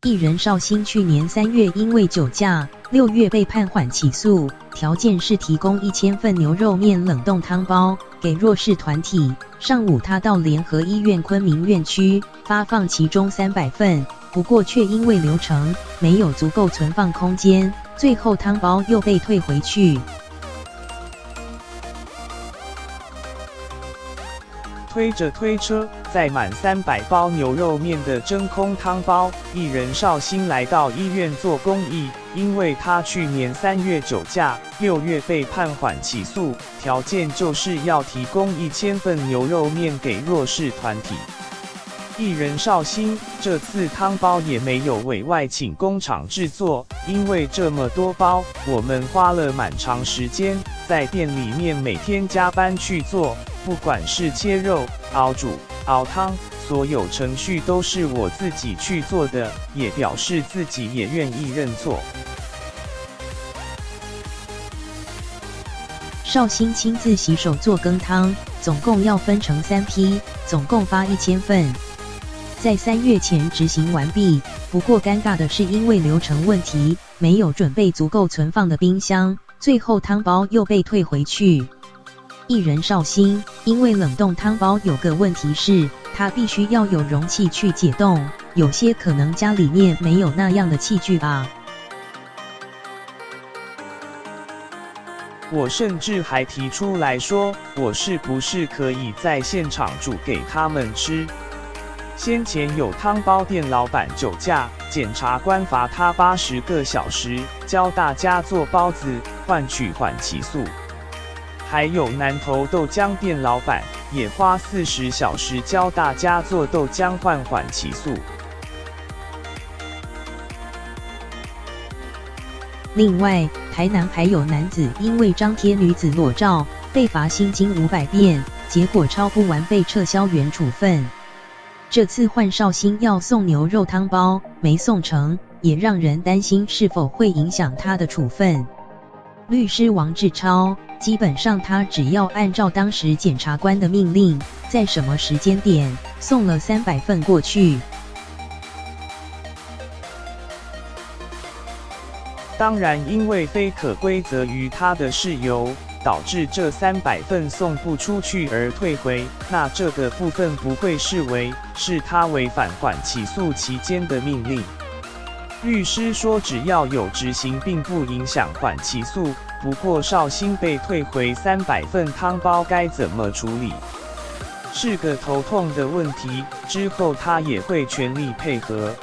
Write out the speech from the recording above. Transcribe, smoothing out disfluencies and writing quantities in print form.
艺人绍兴去年3月因为酒驾，6月被判缓起诉，条件是提供1000份牛肉面冷冻汤包给弱势团体。上午他到联合医院昆明院区发放其中300份，不过却因为流程没有足够存放空间，最后汤包又被退回去。推着推车载满300包牛肉面的真空汤包，艺人绍兴来到医院做公益，因为他去年3月酒驾，6月被判缓起诉，条件就是要提供1000份牛肉面给弱势团体。艺人绍兴这次汤包也没有委外请工厂制作，因为这么多包，我们花了蛮长时间在店里面每天加班去做。不管是切肉、熬煮、熬汤，所有程序都是我自己去做的，也表示自己也愿意认错。绍兴亲自洗手做羹汤，总共要分成3批，总共发1000份，在3月前执行完毕。不过尴尬的是，因为流程问题，没有准备足够存放的冰箱，最后汤包又被退回去。艺人绍兴因为冷冻汤包有个问题是，它必须要有容器去解冻，有些可能家里面没有那样的器具吧。我甚至还提出来说，我是不是可以在现场煮给他们吃？先前有汤包店老板酒驾，检察官罚他80个小时，教大家做包子，换取缓起诉。还有南投豆浆店老板也花40小时教大家做豆浆换缓起诉。另外，台南还有男子因为张贴女子裸照被罚心经500遍，结果抄不完被撤销原处分。这次换绍兴要送牛肉汤包，没送成，也让人担心是否会影响他的处分。律师王志超，基本上他只要按照当时检察官的命令，在什么时间点送了300份过去。当然，因为非可归责于他的事由，导致这300份送不出去而退回，那这个部分不会视为是他违反缓起诉期间的命令。律师说，只要有执行，并不影响缓起诉。不过，绍兴被退回300份汤包该怎么处理，是个头痛的问题。之后他也会全力配合。